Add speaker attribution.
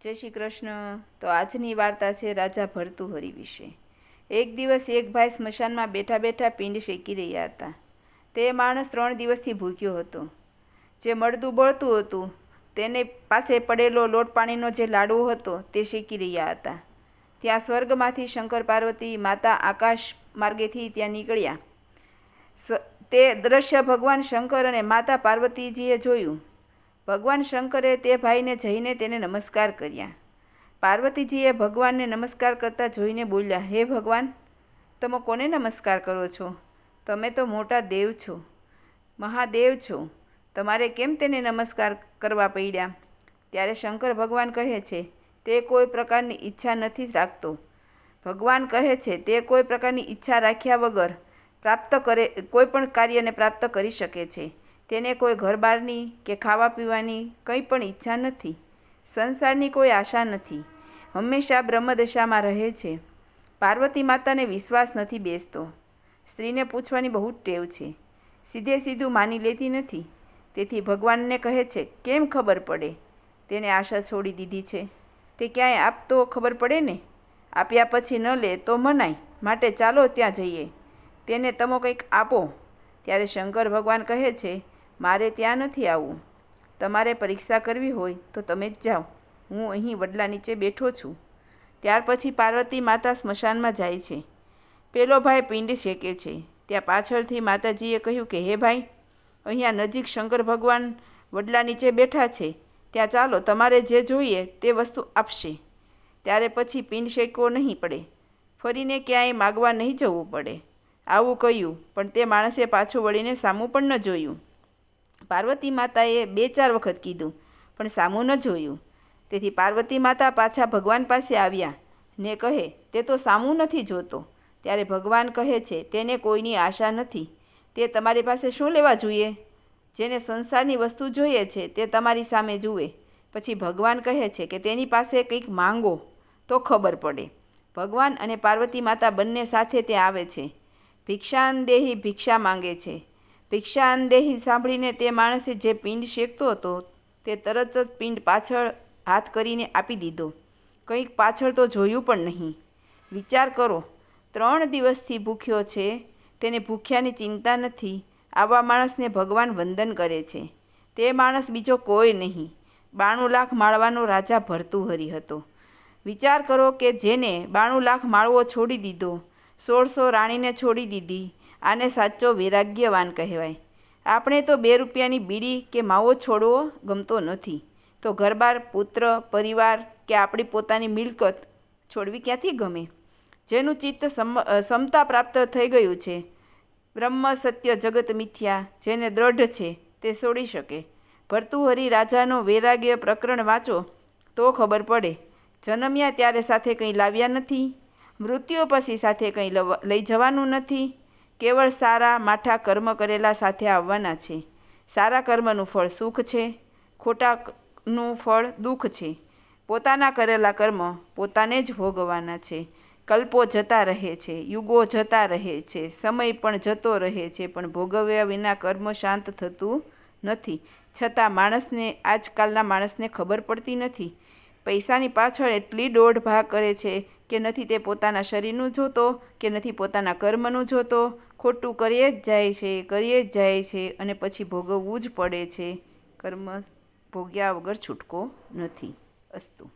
Speaker 1: જય શ્રી કૃષ્ણ। તો આજની વાર્તા છે રાજા ભર્તુહરિ વિશે। એક દિવસ એક ભાઈ સ્મશાનમાં બેઠા બેઠા પિંડ શેકી રહ્યા હતા। તે માણસ 3 દિવસથી ભૂખ્યો હતો। જે મળતું બળતું હતું તેને પાસે પડેલો લોટ પાણીનો જે લાડવો હતો તે શેકી રહ્યા હતા। ત્યાં સ્વર્ગમાંથી શંકર પાર્વતી માતા આકાશ માર્ગેથી ત્યાં નીકળ્યા। તે દ્રશ્ય ભગવાન શંકર અને માતા પાર્વતીજીએ જોયું। ભગવાન શંકરે તે ભાઈને જઈને તેને નમસ્કાર કર્યા। પાર્વતીજીએ ભગવાનને નમસ્કાર કરતા જોઈને બોલ્યા, હે ભગવાન, તમે કોને નમસ્કાર કરો છો? તમે તો મોટા દેવ છો, મહાદેવ છો, તમારે કેમ તેને નમસ્કાર કરવા પડ્યા? ત્યારે શંકર ભગવાન કહે છે, તે કોઈ પ્રકારની ઈચ્છા નથી રાખતો। ભગવાન કહે છે, તે કોઈ પ્રકારની ઈચ્છા રાખ્યા વગર કોઈ પણ કાર્યને પ્રાપ્ત કરી શકે છે। તેને કોઈ ઘરબારની કે ખાવા પીવાની કંઈ પણ ઈચ્છા નથી, સંસારની કોઈ આશા નથી, હંમેશા બ્રહ્મદશામાં રહે છે। પાર્વતી માતાને વિશ્વાસ નથી બેસતો। સ્ત્રીને પૂછવાની બહુ ટેવ છે, સીધે સીધું માની લેતી નથી। તેથી ભગવાનને કહે છે, કેમ ખબર પડે તેને આશા છોડી દીધી છે? તે ક્યાંય આપતો ખબર પડે ને? આપ્યા પછી ન લે તો મનાય, માટે ચાલો ત્યાં જઈએ, તેને તમે કંઈક આપો। ત્યારે શંકર ભગવાન કહે છે, મારે ત્યાં નથી આવવું। તમારે પરીક્ષા કરવી હોય તો તમે જ જાઓ, હું અહીં વડલા નીચે બેઠો છું। ત્યાર પછી પાર્વતી માતા સ્મશાનમાં જાય છે। પેલો ભાઈ પિંડ શેકે છે। ત્યાં પાછળથી માતાજીએ કહ્યું કે, હે ભાઈ, અહીંયા નજીક શંકર ભગવાન વડલા નીચે બેઠા છે, ત્યાં ચાલો, તમારે જે જોઈએ તે વસ્તુ આપશે। ત્યારે પછી પિંડ શેકવો નહીં પડે, ફરીને ક્યાંય માગવા નહીં જવું પડે। આવું કહ્યું, પણ તે માણસે પાછું વળીને સામું પણ ન જોયું। પાર્વતી માતાએ 2-4 વખત કીધું, પણ સામું ન જોયું। તેથી પાર્વતી માતા પાછા ભગવાન પાસે આવ્યા ને કહે, તે તો સામું નથી જોતો। ત્યારે ભગવાન કહે છે, તેને કોઈની આશા નથી, તે તમારી પાસે શું લેવા જોઈએ? જેને સંસારની વસ્તુ જોઈએ છે તે તમારી સામે જુએ। પછી ભગવાન કહે છે કે તેની પાસે કંઈક માંગો તો ખબર પડે। ભગવાન અને પાર્વતી માતા બંને સાથે ત્યાં આવે છે। ભિક્ષાંદેહી ભિક્ષા માંગે છે। ભિક્ષાંદેહી સાંભળીને તે માણસે જે પિંડ શેકતો હતો તે તરત જ પિંડ પાછળ હાથ કરીને આપી દીધો। કંઈક પાછળ તો જોયું પણ નહીં। વિચાર કરો, 3 દિવસથી ભૂખ્યો છે, તેને ભૂખ્યાની ચિંતા નથી। આવા માણસને ભગવાન વંદન કરે છે। તે માણસ બીજો કોઈ નહીં, 92 લાખ માળવાનો રાજા ભર્તુહરિ હતો। વિચાર કરો કે જેને 92 લાખ માળવો છોડી દીધો, 1600 રાણીને છોડી દીધી, આને સાચો વૈરાગ્યવાન કહેવાય। આપણે તો 2 રૂપિયાની બીડી કે માવો છોડવો ગમતો નથી, તો ઘરબાર, પુત્ર, પરિવાર કે આપણી પોતાની મિલકત છોડવી ક્યાંથી ગમે? જેનું ચિત્ત સમતા પ્રાપ્ત થઈ ગયું છે, બ્રહ્મ સત્ય જગત મિથ્યા, જેને દ્રઢ છે તે છોડી શકે। ભર્તુહરિ રાજાનો વૈરાગ્ય પ્રકરણ વાંચો તો ખબર પડે। જન્મ્યા ત્યારે સાથે કંઈ લાવ્યા નથી, મૃત્યુ પછી સાથે કંઈ લઈ જવાનું નથી। કેવળ સારા માઠા કર્મ કરેલા સાથે આવવાના છે। સારા કર્મનું ફળ સુખ છે, ખોટાનું ફળ દુઃખ છે। પોતાના કરેલા કર્મ પોતાને જ ભોગવવાના છે। કલ્પો જતા રહે છે, યુગો જતા રહે છે, સમય પણ જતો રહે છે, પણ ભોગવ્યા વિના કર્મ શાંત થતું નથી। છતાં આજકાલના માણસને ખબર પડતી નથી। પૈસાની પાછળ એટલી દોડ ભાગ કરે છે કે નથી તે પોતાના શરીરનું જોતો કે નથી પોતાના કર્મનું જોતો। ખોટું કરીએ જ જાય છે અને પછી ભોગવવું જ પડે છે। કર્મ ભોગ્યા વગર છૂટકો નથી। અસ્તુ।